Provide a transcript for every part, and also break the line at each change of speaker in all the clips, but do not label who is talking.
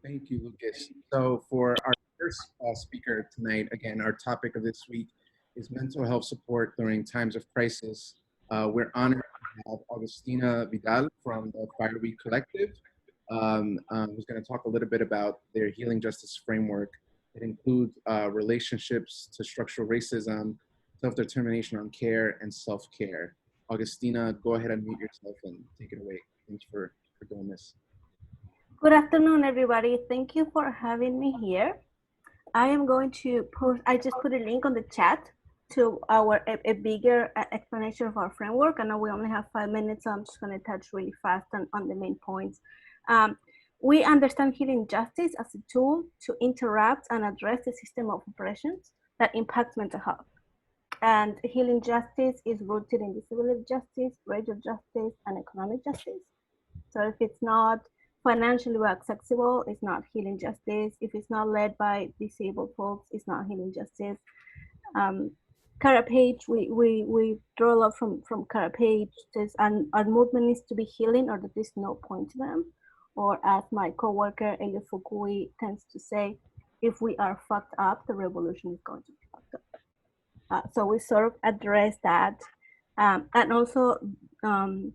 Thank you, Lucas. So for our first speaker tonight, again, our topic of this week is mental health support during times of crisis. We're honored to have Augustina Vidal from the Fire Week Collective, who's going to talk a little bit about their healing justice framework. It includes relationships to structural racism, self-determination on care, and self-care. Augustina, go ahead and mute yourself and take it away. Thanks for doing this.
Good afternoon, everybody. Thank you for having me here. I am going to post, I just put a link on the chat to a bigger explanation of our framework. I know we only have 5 minutes, so I'm just going to touch really fast on the main points. We understand healing justice as a tool to interrupt and address the system of oppressions that impacts mental health. And healing justice is rooted in disability justice, racial justice, and economic justice. So if it's not financially accessible, it's not healing justice. If it's not led by disabled folks, it's not healing justice. Cara Page, we draw a lot from Cara Page. And our movement needs to be healing, or there is no point to them. Or as my coworker Elio Fukui tends to say, if we are fucked up, the revolution is going to be fucked up. So we sort of address that. And also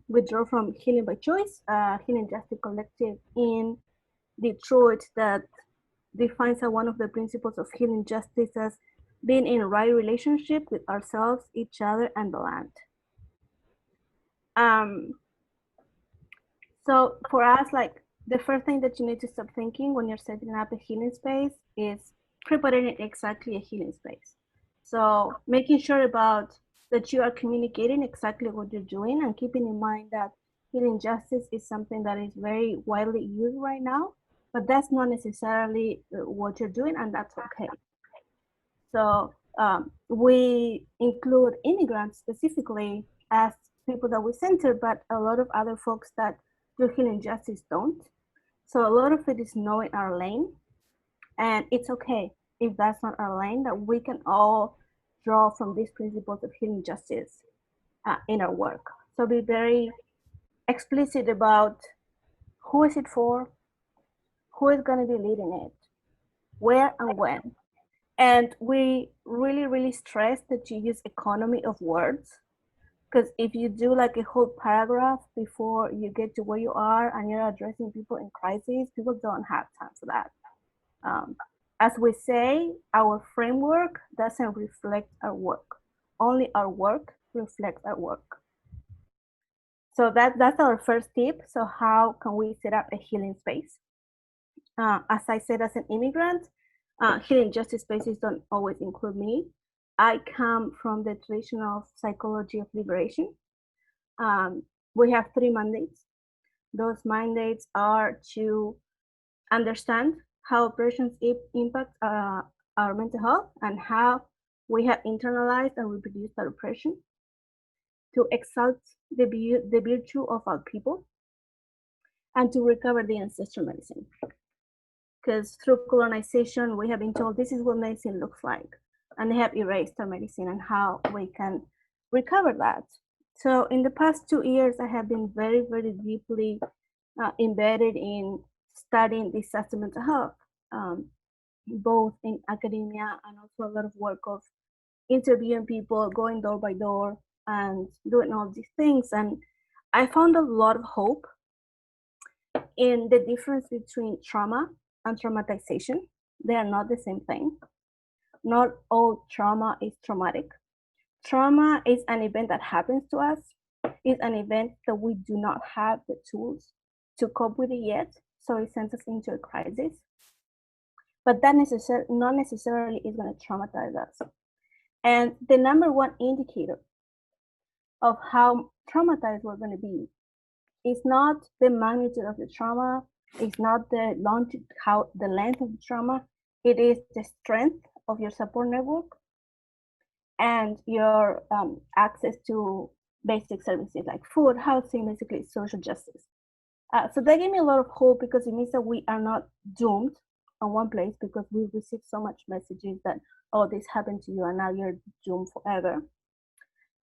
withdraw from Healing by Choice, Healing Justice Collective in Detroit, that defines one of the principles of healing justice as being in right relationship with ourselves, each other, and the land. So for us, like, the first thing that you need to stop thinking when you're setting up a healing space is preparing exactly a healing space. So making sure about that you are communicating exactly what you're doing, and keeping in mind that healing justice is something that is very widely used right now, but that's not necessarily what you're doing, and that's okay. So we include immigrants specifically as people that we center, but a lot of other folks that do healing justice don't. So a lot of it is knowing our lane, and it's okay if that's not our lane, that we can all draw from these principles of healing justice in our work. So be very explicit about who is it for, who is going to be leading it, where and when. And we really, really stress that you use economy of words, because if you do like a whole paragraph before you get to where you are and you're addressing people in crisis, people don't have time for that. As we say, our framework doesn't reflect our work. Only our work reflects our work. So that's our first tip. So how can we set up a healing space? As I said, as an immigrant, healing justice spaces don't always include me. I come from the tradition of psychology of liberation. We have 3 mandates. Those mandates are to understand how oppressions impact our mental health and how we have internalized and reproduced that oppression, to exalt the virtue of our people, and to recover the ancestral medicine. Because through colonization, we have been told this is what medicine looks like, and they have erased our medicine and how we can recover that. So in the past 2 years, I have been very, very deeply embedded in studying disaster mental health, both in academia and also a lot of work of interviewing people, going door by door, and doing all these things. And I found a lot of hope in the difference between trauma and traumatization. They are not the same thing. Not all trauma is traumatic. Trauma is an event that happens to us. It's an event that we do not have the tools to cope with it yet, so it sends us into a crisis. But that not necessarily is going to traumatize us. And the number one indicator of how traumatized we're going to be is not the magnitude of the trauma, it's not the length of the trauma, it is the strength of your support network and your access to basic services like food, housing, basically social justice. So that gave me a lot of hope, because it means that we are not doomed on one place, because we receive so much messages that, oh, this happened to you and now you're doomed forever.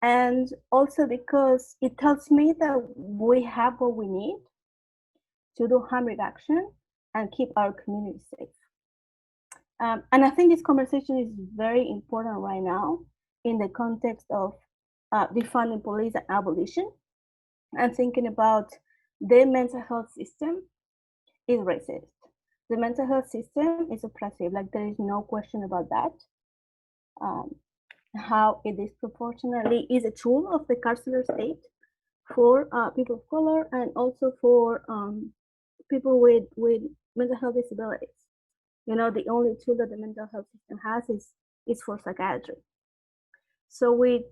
And also because it tells me that we have what we need to do harm reduction and keep our community safe. And I think this conversation is very important right now in the context of defunding police and abolition, and thinking about the mental health system is racist. The mental health system is oppressive, like there is no question about that. How it disproportionately is a tool of the carceral state for people of color and also for people with mental health disabilities. You know, the only tool that the mental health system has is for psychiatry. So we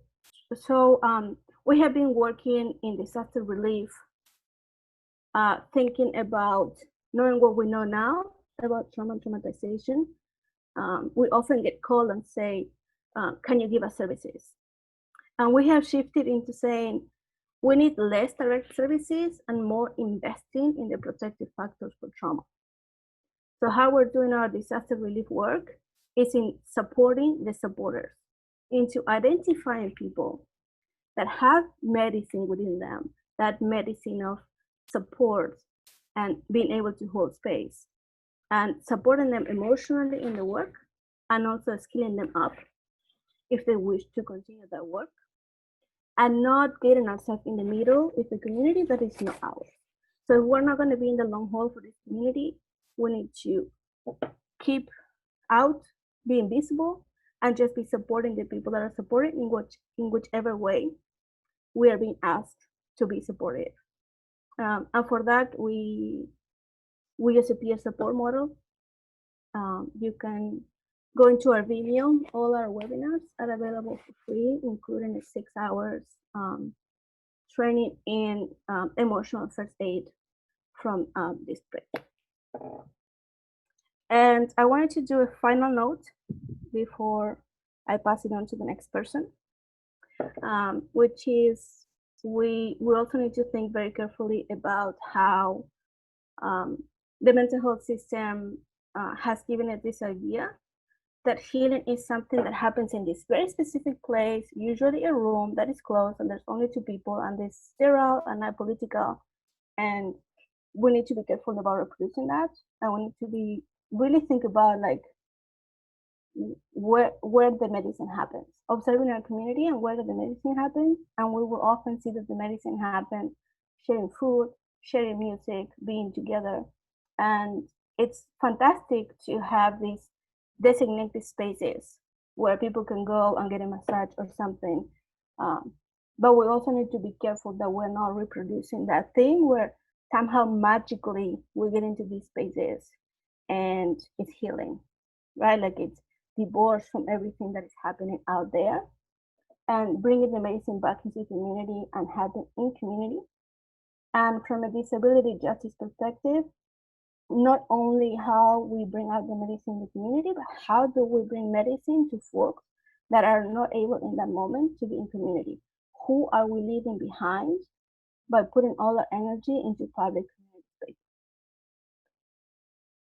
have been working in disaster relief, thinking about knowing what we know now about trauma and traumatization. We often get called and say, can you give us services? And we have shifted into saying, we need less direct services and more investing in the protective factors for trauma. So how we're doing our disaster relief work is in supporting the supporters, into identifying people that have medicine within them, that medicine of support and being able to hold space, and supporting them emotionally in the work, and also skilling them up if they wish to continue that work, and not getting ourselves in the middle with a community that is not ours. So if we're not going to be in the long haul for this community, we need to keep out, being visible, and just be supporting the people that are supported in whichever way we are being asked to be supported. And for that, we use a peer support model. You can go into our Vimeo. All our webinars are available for free, including a 6 hours training in emotional first aid from this break. And I wanted to do a final note before I pass it on to the next person, which is we also need to think very carefully about how the mental health system has given us this idea that healing is something that happens in this very specific place, usually a room that is closed and there's only 2 people and it's sterile and not political. And we need to be careful about reproducing that. And we need to be really think about like where the medicine happens, observing our community and where the medicine happens. And we will often see that the medicine happens sharing food, sharing music, being together. And it's fantastic to have these designated spaces where people can go and get a massage or something. But we also need to be careful that we're not reproducing that thing where somehow magically we get into these spaces and it's healing, right? Like it's divorced from everything that is happening out there, and bringing the medicine back into community and happen in community. And from a disability justice perspective, not only how we bring out the medicine in the community, but how do we bring medicine to folks that are not able in that moment to be in community? Who are we leaving behind by putting all our energy into public community space?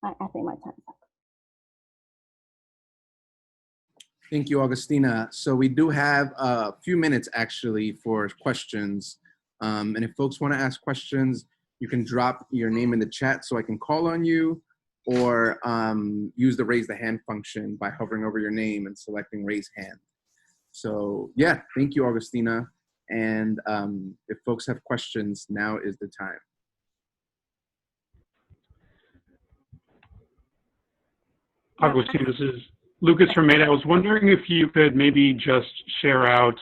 I think my time's up.
Thank you, Augustina. So we do have a few minutes actually for questions. And if folks want to ask questions, you can drop your name in the chat so I can call on you, or use the raise the hand function by hovering over your name and selecting raise hand. So yeah, thank you, Augustina. And if folks have questions, now is the time.
Augustine, this is Lucas from Meta. I was wondering if you could maybe just share out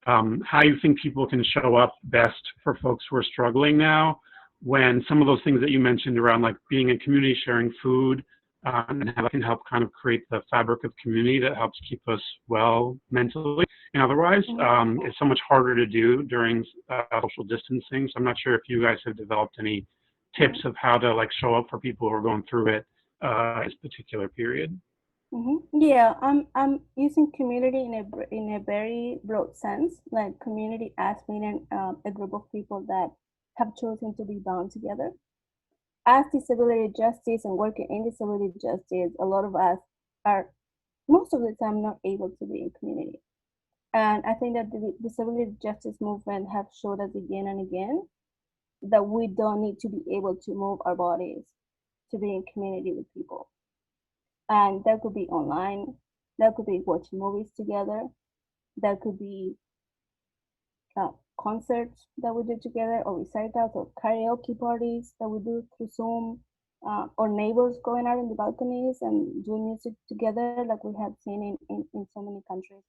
how you think people can show up best for folks who are struggling now, when some of those things that you mentioned around like being in community, sharing food, and how it can help kind of create the fabric of community that helps keep us well mentally and otherwise, is so much harder to do during social distancing. So I'm not sure if you guys have developed any tips of how to like show up for people who are going through it this particular period.
Yeah, I'm using community in a very broad sense, like community as meaning a group of people that have chosen to be bound together. As disability justice and working in disability justice, a lot of us are most of the time not able to be in community. And I think that the disability justice movement have showed us again and again that we don't need to be able to move our bodies to be in community with people. And that could be online, that could be watching movies together, that could be concerts that we do together, or recitals, or karaoke parties that we do through Zoom, or neighbors going out in the balconies and doing music together, like we have seen in so many countries.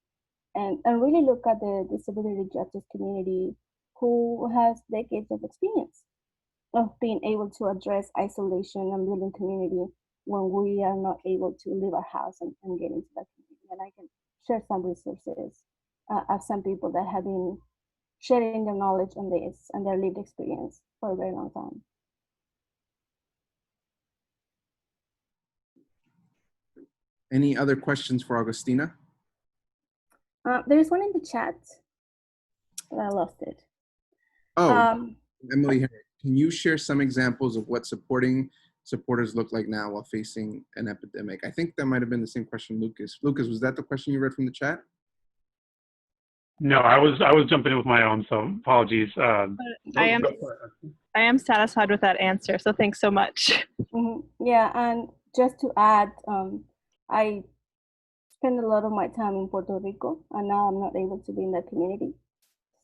And really look at the disability justice community, who has decades of experience of being able to address isolation and building community when we are not able to leave our house and get into that community. And I can share some resources of some people that have been sharing their knowledge on this and their lived experience for a very long time.
Any other questions for Augustina?
There's one in the chat, but I lost it.
Oh, Emily, can you share some examples of what supporters look like now while facing an epidemic? I think that might have been the same question, Lucas. Lucas, was that the question you read from the chat?
No, I was jumping in with my own, so apologies.
I am satisfied with that answer, so thanks so much.
Yeah, and just to add, I spend a lot of my time in Puerto Rico, and now I'm not able to be in that community.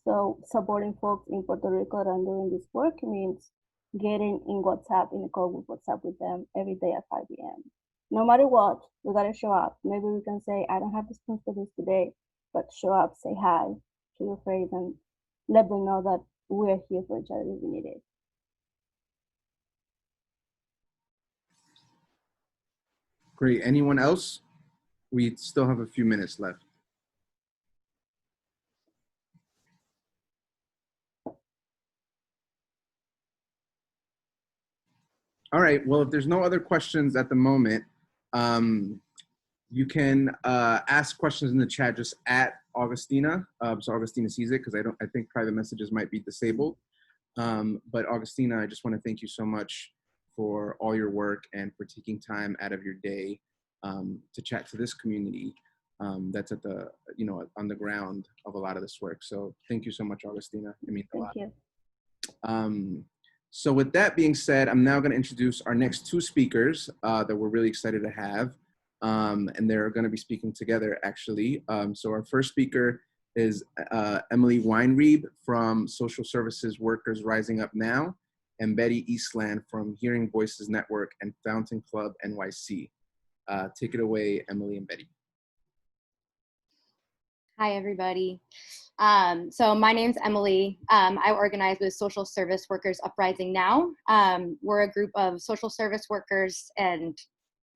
So supporting folks in Puerto Rico that are doing this work means getting in WhatsApp, in a call with WhatsApp with them every day at 5 p.m. No matter what, we gotta show up. Maybe we can say, I don't have the spoons for this today, but show up, say hi to your friends, and let them know that we're here for each other if we need it.
Great. Anyone else? We still have a few minutes left. All right. Well, if there's no other questions at the moment, you can ask questions in the chat just at Augustina, so Augustina sees it, because I think private messages might be disabled. But Augustina, I just want to thank you so much for all your work and for taking time out of your day to chat to this community that's at the, on the ground of a lot of this work. So thank you so much, Augustina. It means a lot.
Thank you.
So with that being said, I'm now going to introduce our next two speakers that we're really excited to have. And they're going to be speaking together, actually. So our first speaker is Emily Weinreeb from Social Services Workers Rising Up Now, and Betty Eastland from Hearing Voices Network and Fountain Club NYC. Take it away, Emily and Betty.
Hi, everybody. So my name's Emily. I organize with Social Service Workers Uprising Now. We're a group of social service workers and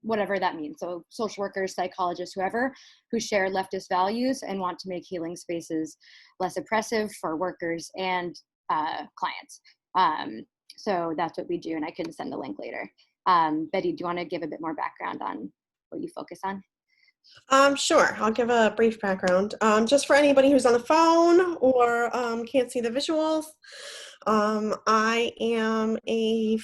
whatever that means. So social workers, psychologists, whoever, who share leftist values and want to make healing spaces less oppressive for workers and clients. So that's what we do, and I can send the link later. Betty, do you want to give a bit more background on what you focus on?
Sure, I'll give a brief background. Just for anybody who's on the phone or can't see the visuals, I am a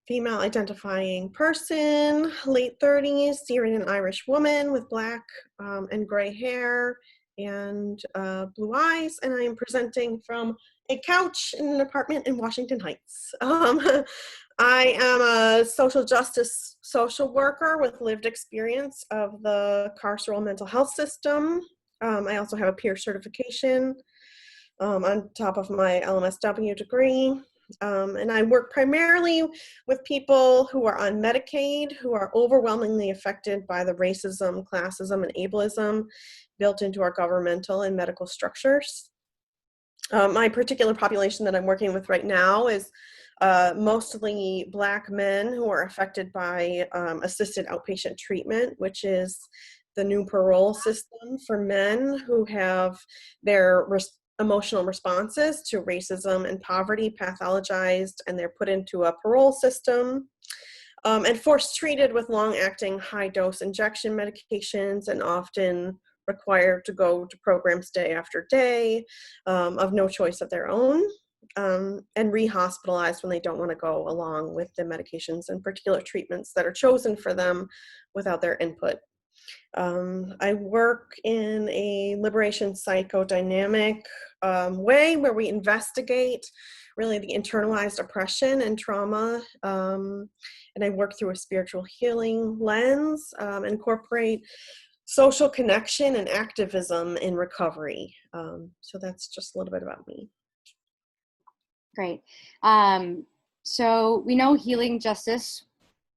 female identifying person, late 30s, Syrian and Irish woman with black and gray hair and blue eyes, and I am presenting from a couch in an apartment in Washington Heights. I am a social justice social worker with lived experience of the carceral mental health system. I also have a peer certification on top of my LMSW degree. And I work primarily with people who are on Medicaid, who are overwhelmingly affected by the racism, classism, and ableism built into our governmental and medical structures. My particular population that I'm working with right now is mostly Black men who are affected by assisted outpatient treatment, which is the new parole system for men who have their emotional responses to racism and poverty pathologized, and they're put into a parole system and force treated with long-acting high-dose injection medications, and often required to go to programs day after day of no choice of their own, and re-hospitalized when they don't want to go along with the medications and particular treatments that are chosen for them without their input. I work in a liberation psychodynamic way where we investigate really the internalized oppression and trauma. And I work through a spiritual healing lens, incorporate social connection and activism in recovery. So that's just a little bit about me.
Great. So we know healing justice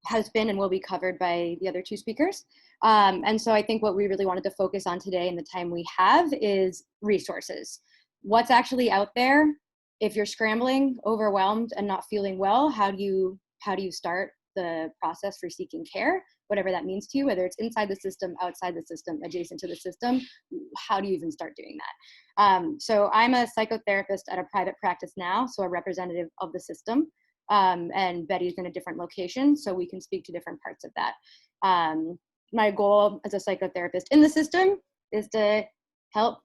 has been and will be covered by the other two speakers. And so I think what we really wanted to focus on today in the time we have is resources. What's actually out there? If you're scrambling, overwhelmed, and not feeling well, how do you start the process for seeking care, whatever that means to you, whether it's inside the system, outside the system, adjacent to the system? How do you even start doing that? So I'm a psychotherapist at a private practice now, so a representative of the system. And Betty's in a different location, so we can speak to different parts of that. My goal as a psychotherapist in the system is to help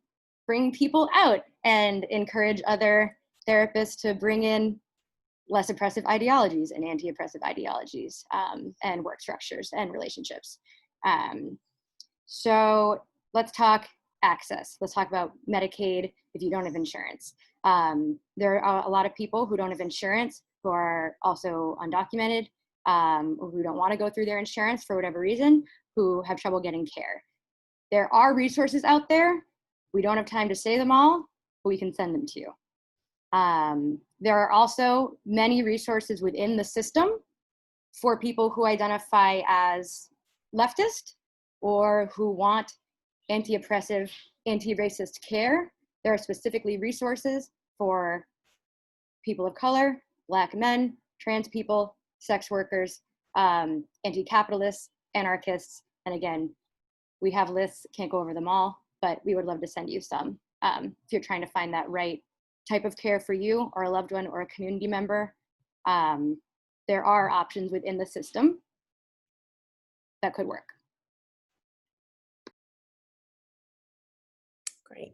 bring people out and encourage other therapists to bring in less oppressive ideologies and anti-oppressive ideologies, and work structures and relationships. So let's talk access. Let's talk about Medicaid if you don't have insurance. There are a lot of people who don't have insurance who are also undocumented, or who don't want to go through their insurance for whatever reason, who have trouble getting care. There are resources out there. We don't have time to say them all, but we can send them to you. There are also many resources within the system for people who identify as leftist or who want anti-oppressive, anti-racist care. There are specifically resources for people of color, Black men, trans people, sex workers, anti-capitalists, anarchists. And again, we have lists, can't go over them all, but we would love to send you some if you're trying to find that right type of care for you or a loved one or a community member. There are options within the system that could work.
Great.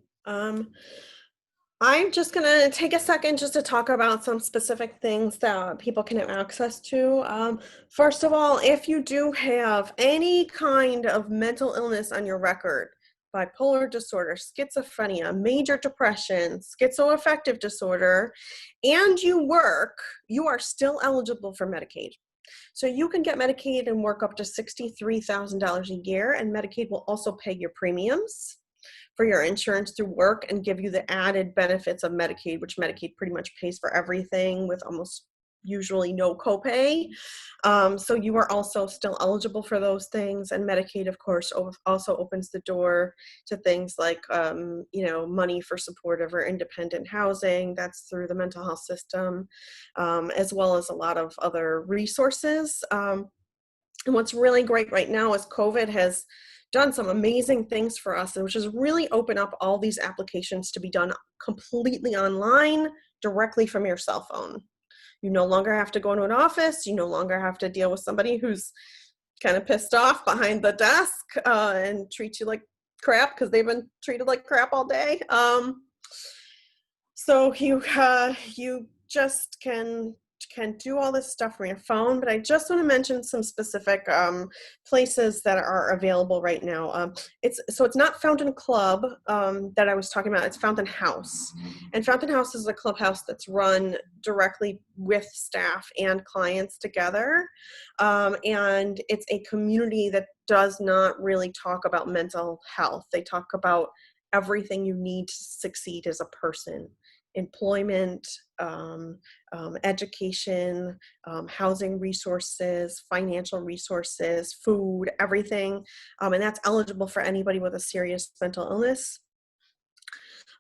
I'm just going to take a second just to talk about some specific things that people can have access to. First of all, if you do have any kind of mental illness on your record, bipolar disorder, schizophrenia, major depression, schizoaffective disorder, and you work, you are still eligible for Medicaid. So you can get Medicaid and work up to $63,000 a year, and Medicaid will also pay your premiums for your insurance through work and give you the added benefits of Medicaid, which Medicaid pretty much pays for everything with almost usually no copay. So you are also still eligible for those things. And Medicaid, of course, also opens the door to things like, money for supportive or independent housing. That's through the mental health system, as well as a lot of other resources. And what's really great right now is COVID has done some amazing things for us, which is really open up all these applications to be done completely online, directly from your cell phone. You no longer have to go to an office. You no longer have to deal with somebody who's kind of pissed off behind the desk and treat you like crap because they've been treated like crap all day. So you just can do all this stuff from your phone, but I just want to mention some specific places that are available right now. It's not Fountain Club that I was talking about. It's Fountain House, and Fountain House is a clubhouse that's run directly with staff and clients together, and it's a community that does not really talk about mental health. They talk about everything you need to succeed as a person: employment, education, housing resources, financial resources, food, everything. And that's eligible for anybody with a serious mental illness.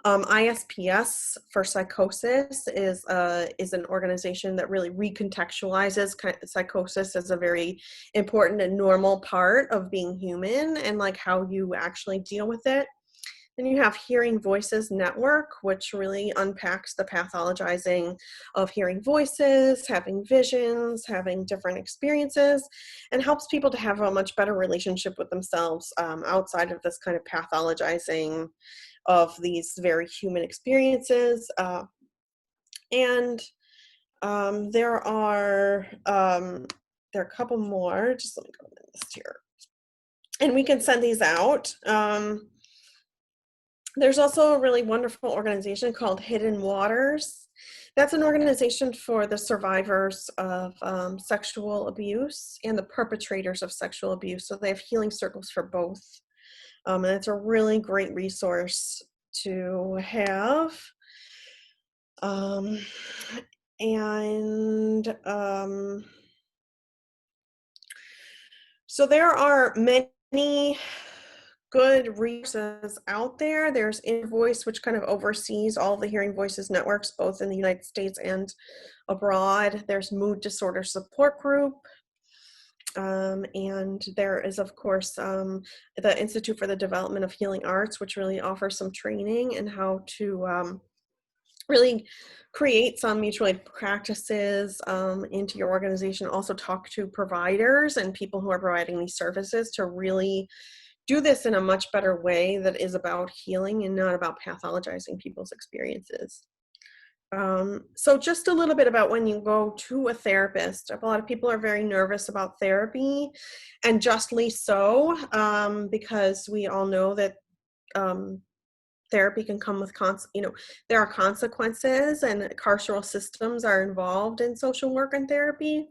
ISPS for Psychosis is an organization that really recontextualizes psychosis as a very important and normal part of being human and like how you actually deal with it. Then you have Hearing Voices Network, which really unpacks the pathologizing of hearing voices, having visions, having different experiences, and helps people to have a much better relationship with themselves outside of this kind of pathologizing of these very human experiences. There are a couple more. Just let me go to the list here. And we can send these out. There's also a really wonderful organization called Hidden Waters That's an organization for the survivors of sexual abuse and the perpetrators of sexual abuse. So they have healing circles for both. And it's a really great resource to have. So there are many good resources out there. There's Invoice, which kind of oversees all the Hearing Voices networks, both in the United States and abroad. There's Mood Disorder Support Group. And there is, of course, the Institute for the Development of Healing Arts, which really offers some training in how to really create some mutual aid practices into your organization. Also talk to providers and people who are providing these services to really do this in a much better way that is about healing and not about pathologizing people's experiences. So just a little bit about when you go to a therapist. A lot of people are very nervous about therapy, and justly so, because we all know that therapy can come with there are consequences, and carceral systems are involved in social work and therapy.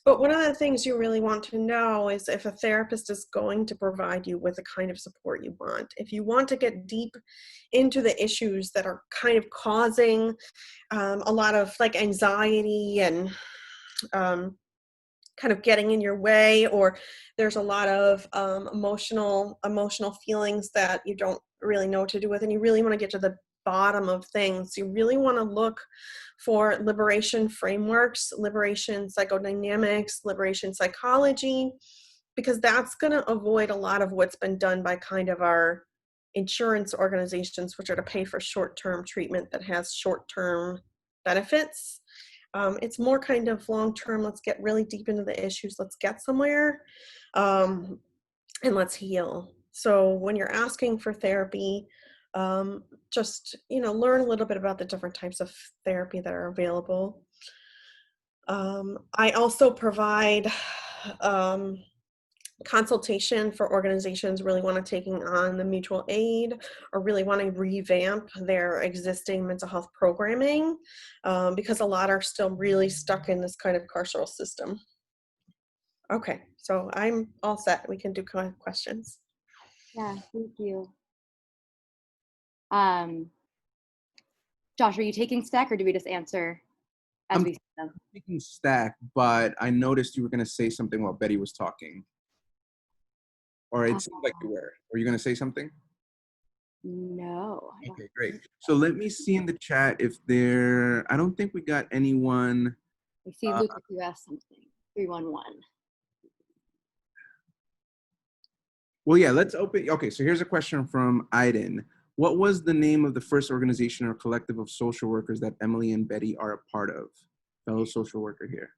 But one of the things you really want to know is if a therapist is going to provide you with the kind of support you want. If you want to get deep into the issues that are kind of causing a lot of like anxiety and kind of getting in your way, or there's a lot of emotional feelings that you don't really know what to do with, and you really want to get to the bottom of things, you really want to look for liberation frameworks, liberation psychodynamics, liberation psychology, because that's going to avoid a lot of what's been done by kind of our insurance organizations, which are to pay for short-term treatment that has short-term benefits. It's more kind of long-term, let's get really deep into the issues, let's get somewhere, and let's heal. So when you're asking for therapy, just, learn a little bit about the different types of therapy that are available. I also provide consultation for organizations really want to taking on the mutual aid or really want to revamp their existing mental health programming, because a lot are still really stuck in this kind of carceral system. Okay, so I'm all set. We can do questions.
Yeah, thank you. Josh, are you taking stack, or do we just answer as we see them?
I'm taking stack, but I noticed you were going to say something while Betty was talking. Or it seemed like you were. Were you going to say something?
No.
Okay, great. So let me see in the chat if I don't think we got anyone.
I see Lucas, you asked something. 311.
Well, yeah, let's open. Okay, so here's a question from Aiden. What was the name of the first organization or collective of social workers that Emily and Betty are a part of? Fellow social worker here.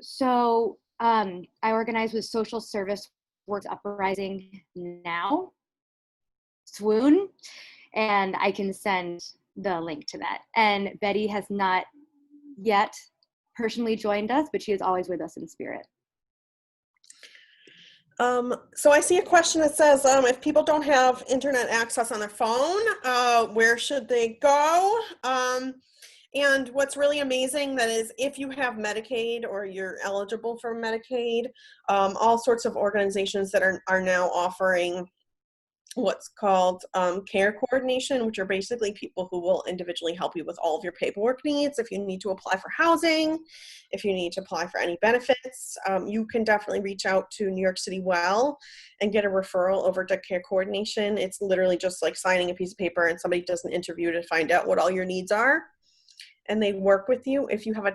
So I organize with Social Service Works Uprising Now, Swoon, and I can send the link to that. And Betty has not yet personally joined us, but she is always with us in spirit.
So I see a question that says, if people don't have internet access on their phone, where should they go? And what's really amazing that is if you have Medicaid or you're eligible for Medicaid, all sorts of organizations that are now offering what's called care coordination, which are basically people who will individually help you with all of your paperwork needs. If you need to apply for housing, if you need to apply for any benefits, you can definitely reach out to New York City Well and get a referral over to care coordination. It's literally just like signing a piece of paper and somebody does an interview to find out what all your needs are. And they work with you. If you have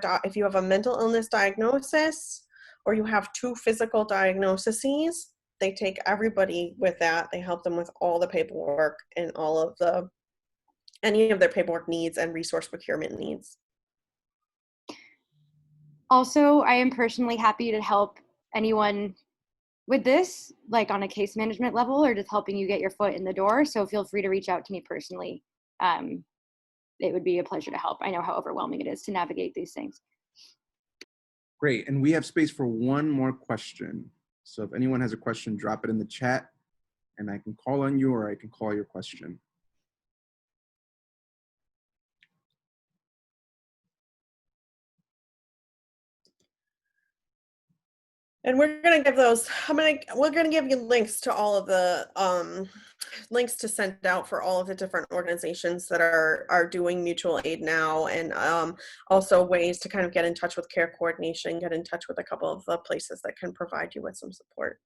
a mental illness diagnosis or you have 2 physical diagnoses, they take everybody with that. They help them with all the paperwork and any of their paperwork needs and resource procurement needs.
Also, I am personally happy to help anyone with this, like on a case management level or just helping you get your foot in the door. So feel free to reach out to me personally. It would be a pleasure to help. I know how overwhelming it is to navigate these things.
Great, and we have space for one more question. So if anyone has a question, drop it in the chat and I can call on you or I can call your question.
And we're going to give those, we're going to give you links to all of the links to send out for all of the different organizations that are doing mutual aid now, and also ways to kind of get in touch with care coordination, get in touch with a couple of the places that can provide you with some support.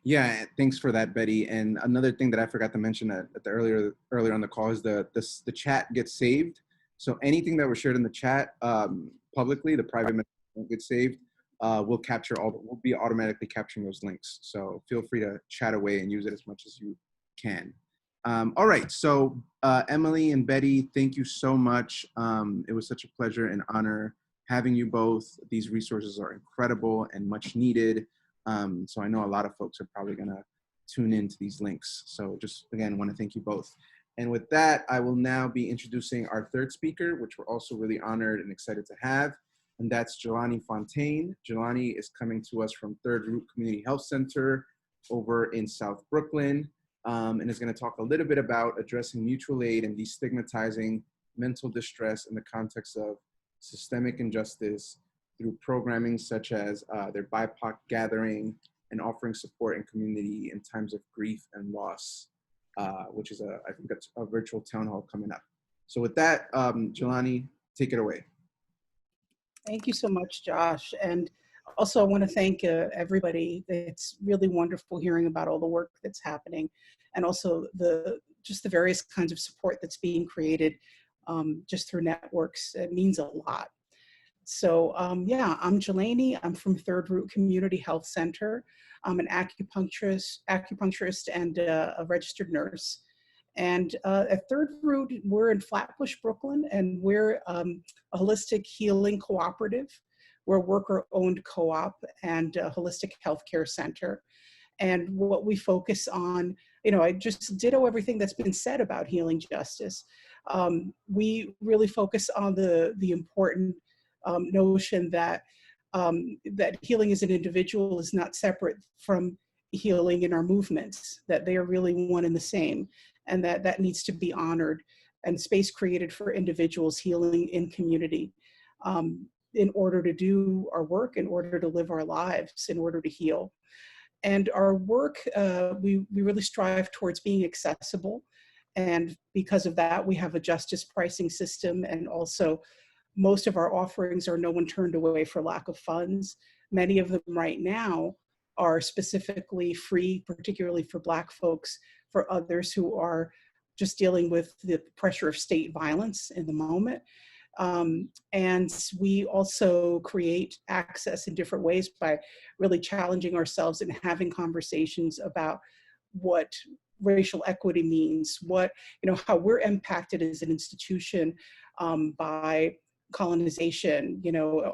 Yeah, thanks for that, Betty. And another thing that I forgot to mention at the earlier on the call is the chat gets saved. So anything that was shared in the chat publicly, the private message won't get saved. We'll be automatically capturing those links. So feel free to chat away and use it as much as you can. All right, so Emily and Betty, thank you so much. It was such a pleasure and honor having you both. These resources are incredible and much needed. So I know a lot of folks are probably going to tune into these links. So just, again, want to thank you both. And with that, I will now be introducing our third speaker, which we're also really honored and excited to have. And that's Jelani Fontaine. Jelani is coming to us from Third Root Community Health Center over in South Brooklyn, and is going to talk a little bit about addressing mutual aid and destigmatizing mental distress in the context of systemic injustice through programming such as their BIPOC gathering and offering support and community in times of grief and loss, which is I think that's a virtual town hall coming up. So with that, Jelani, take it away.
Thank you so much, Josh. And also I want to thank everybody. It's really wonderful hearing about all the work that's happening, and also just the various kinds of support that's being created just through networks. It means a lot. So yeah, I'm Jelani. I'm from Third Root Community Health Center. I'm an acupuncturist and a registered nurse. And at Third Root, we're in Flatbush, Brooklyn, and we're a holistic healing cooperative. We're a worker-owned co-op and a holistic healthcare center. And what we focus on, I just ditto everything that's been said about healing justice. We really focus on the important notion that that healing as an individual is not separate from healing in our movements, that they are really one and the same, and that needs to be honored, and space created for individuals healing in community in order to do our work, in order to live our lives, in order to heal. And our work, we really strive towards being accessible. And because of that, we have a justice pricing system, and also most of our offerings are no one turned away for lack of funds. Many of them right now are specifically free, particularly for Black folks, for others who are just dealing with the pressure of state violence in the moment. And we also create access in different ways by really challenging ourselves and having conversations about what racial equity means, how we're impacted as an institution by colonization,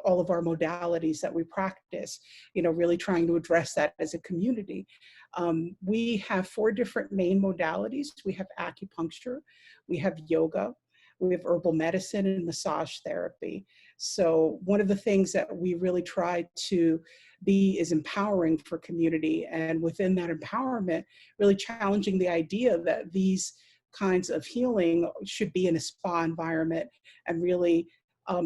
all of our modalities that we practice, really trying to address that as a community. We have 4 different main modalities. We have acupuncture, we have yoga, we have herbal medicine and massage therapy. So one of the things that we really try to be is empowering for community, and within that empowerment, really challenging the idea that these kinds of healing should be in a spa environment and really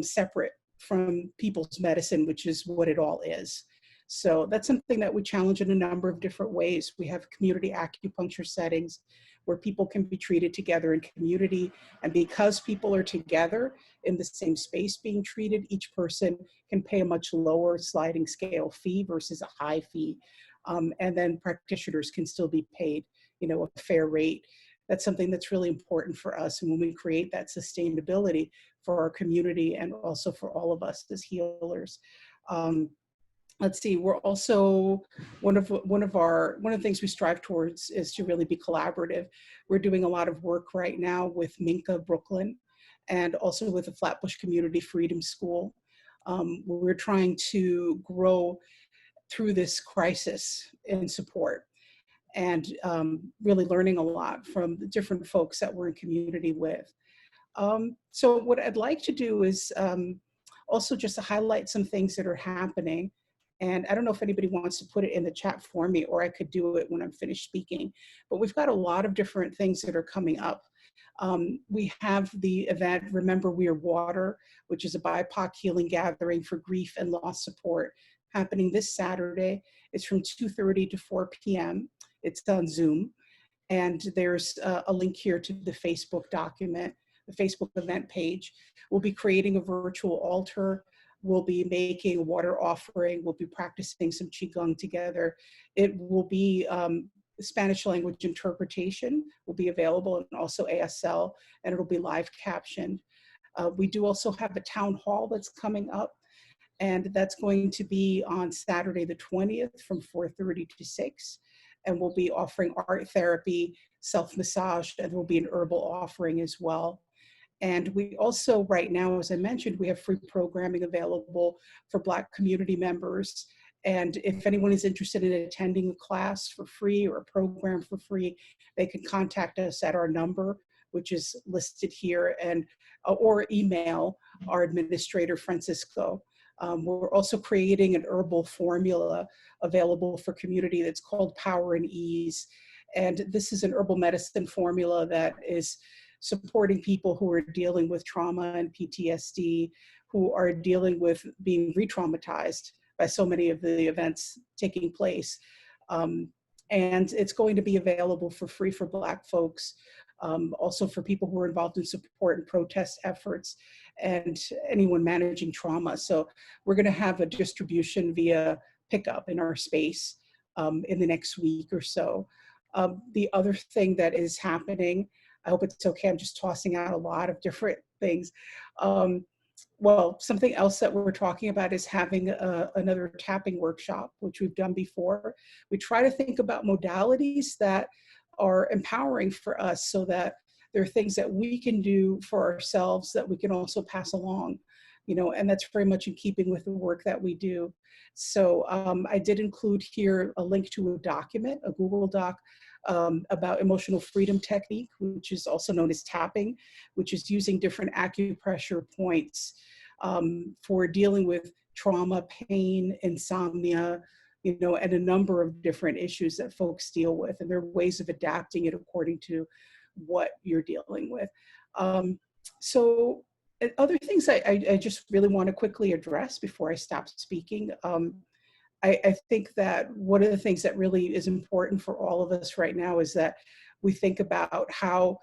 separate from people's medicine, which is what it all is. So that's something that we challenge in a number of different ways. We have community acupuncture settings where people can be treated together in community. And because people are together in the same space being treated, each person can pay a much lower sliding scale fee versus a high fee. And then practitioners can still be paid, a fair rate. That's something that's really important for us. And when we create that sustainability for our community and also for all of us as healers. Let's see, we're also, one of the things we strive towards is to really be collaborative. We're doing a lot of work right now with Minka Brooklyn and also with the Flatbush Community Freedom School. We're trying to grow through this crisis in support, and really learning a lot from the different folks that we're in community with. So what I'd like to do is also just to highlight some things that are happening. And I don't know if anybody wants to put it in the chat for me, or I could do it when I'm finished speaking. But we've got a lot of different things that are coming up. We have the event, Remember We Are Water, which is a BIPOC healing gathering for grief and loss support, happening this Saturday. It's from 2:30 to 4 p.m. It's on Zoom. And there's a link here to the Facebook document, the Facebook event page. We'll be creating a virtual altar. We'll be making a water offering. We'll be practicing some Qigong together. It will be Spanish language interpretation will be available, and also ASL, and it'll be live captioned. We do also have a town hall that's coming up, and that's going to be on Saturday the 20th from 4:30 to 6. And we'll be offering art therapy, self-massage, and there will be an herbal offering as well. And we also, right now, as I mentioned, we have free programming available for Black community members. And if anyone is interested in attending a class for free or a program for free, they can contact us at our number, which is listed here, and or email our administrator, Francisco. We're also creating an herbal formula available for community that's called Power and Ease. And this is an herbal medicine formula that is supporting people who are dealing with trauma and PTSD, who are dealing with being re-traumatized by so many of the events taking place. And it's going to be available for free for Black folks, also for people who are involved in support and protest efforts, and anyone managing trauma. So we're going to have a distribution via pickup in our space in the next week or so. The other thing that is happening, I hope it's okay, I'm just tossing out a lot of different things. Well, something else that we're talking about is having another tapping workshop, which we've done before. We try to think about modalities that are empowering for us, so that there are things that we can do for ourselves that we can also pass along, you know, and that's very much in keeping with the work that we do. So I did include here a link to a document, a Google Doc, about emotional freedom technique, which is also known as tapping, which is using different acupressure points for dealing with trauma, pain, insomnia, you know, and a number of different issues that folks deal with. And there are ways of adapting it according to what you're dealing with. So other things I just really want to quickly address before I stop speaking. I think that one of the things that really is important for all of us right now is that we think about how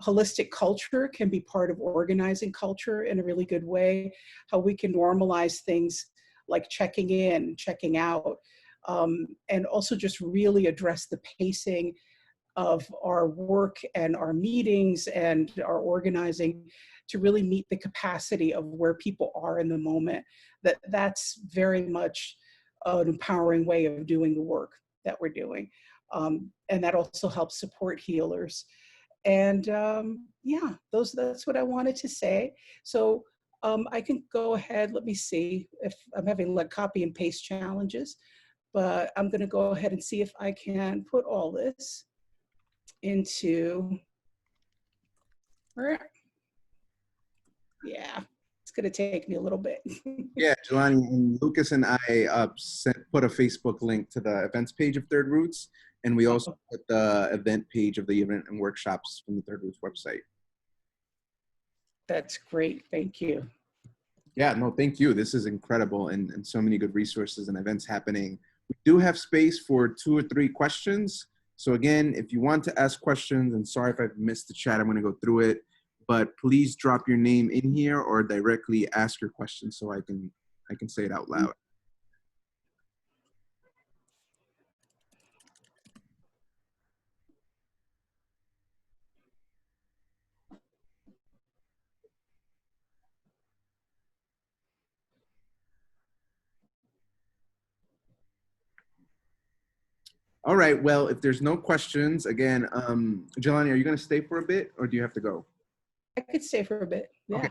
holistic culture can be part of organizing culture in a really good way, how we can normalize things like checking in, checking out, and also just really address the pacing of our work and our meetings and our organizing to really meet the capacity of where people are in the moment. That's very much an empowering way of doing the work that we're doing. And that also helps support healers. And yeah, that's what I wanted to say. So I can go ahead, let me see if I'm having like copy and paste challenges, but I'm gonna go ahead and see if I can put all this into, yeah, it's gonna take me a little bit.
Yeah, Jelani, and Lucas and I put a Facebook link to the events page of Third Roots, and we also put the event page of the event and workshops from the Third Roots website.
That's great, thank you.
Yeah, no, thank you. This is incredible, and so many good resources and events happening. We do have space for 2 or 3 questions. So again, if you want to ask questions, and sorry if I've missed the chat, I'm going to go through it, but please drop your name in here or directly ask your question so I can say it out loud. All right, well, if there's no questions, again, Jelani, are you going to stay for a bit or do you have to go?
I could stay for a bit, yeah.
Okay.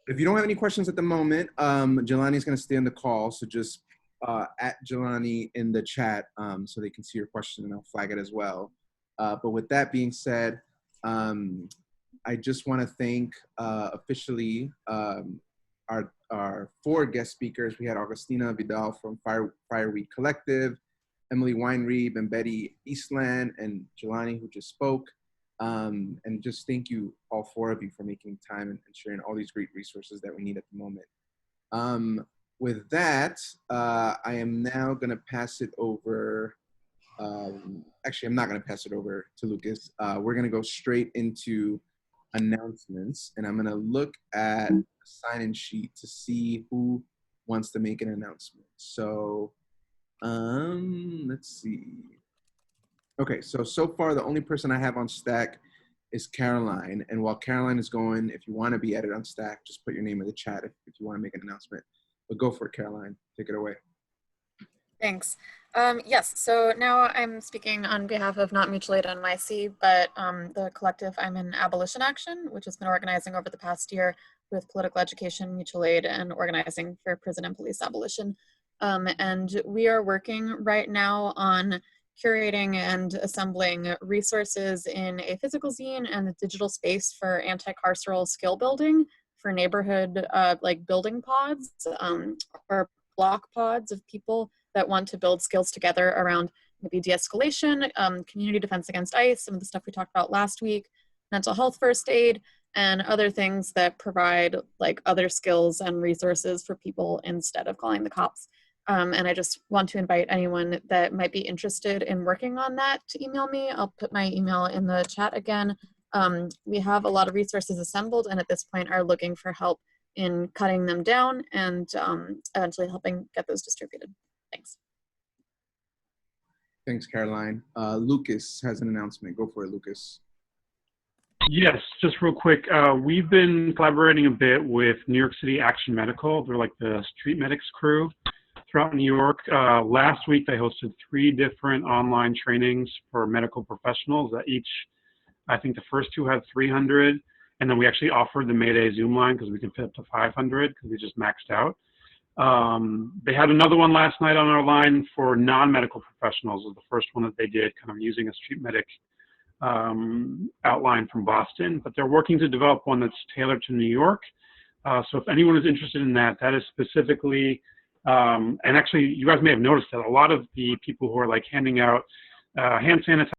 If you don't have any questions at the moment, Jelani is going to stay on the call, so just at Jelani in the chat so they can see your question and I'll flag it as well. But with that being said, I just want to thank officially our our 4 guest speakers. We had Augustina Vidal from Fireweed Collective, Emily Weinreeb and Betty Eastland, and Jelani, who just spoke. And just thank you, all 4 of you, for making time and sharing all these great resources that we need at the moment. With that, I am now going to pass it over. Actually, I'm not going to pass it over to Lucas. We're going to go straight into announcements, and I'm going to look at the sign-in sheet to see who wants to make an announcement. So let's see. Okay, so far the only person I have on Stack is Caroline, and while Caroline is going, if you want to be added on Stack, just put your name in the chat if you want to make an announcement. But go for it, Caroline. Take it away.
Thanks. Yes, so now I'm speaking on behalf of not Mutual Aid NYC, but the collective I'm in Abolition Action, which has been organizing over the past year with political education, mutual aid, and organizing for prison and police abolition. And we are working right now on curating and assembling resources in a physical zine and a digital space for anti-carceral skill building for neighborhood like building pods or block pods of people that want to build skills together around maybe de-escalation, community defense against ICE, some of the stuff we talked about last week, mental health first aid, and other things that provide like other skills and resources for people instead of calling the cops. And I just want to invite anyone that might be interested in working on that to email me. I'll put my email in the chat again. We have a lot of resources assembled and at this point are looking for help in cutting them down and eventually helping get those distributed. Thanks.
Thanks, Caroline. Lucas has an announcement. Go for it, Lucas.
Yes, just real quick. We've been collaborating a bit with New York City Action Medical. They're like the street medics crew throughout New York. Last week, they hosted 3 different online trainings for medical professionals that each, I think the first 2 had 300. And then we actually offered the Mayday Zoom line because we can fit up to 500 because we just maxed out. They had another one last night on our line for non-medical professionals. It was the first one that they did, kind of using a street medic outline from Boston, but they're working to develop one that's tailored to New York. So if anyone is interested in that, that is specifically, and actually you guys may have noticed that a lot of the people who are like handing out hand sanitizer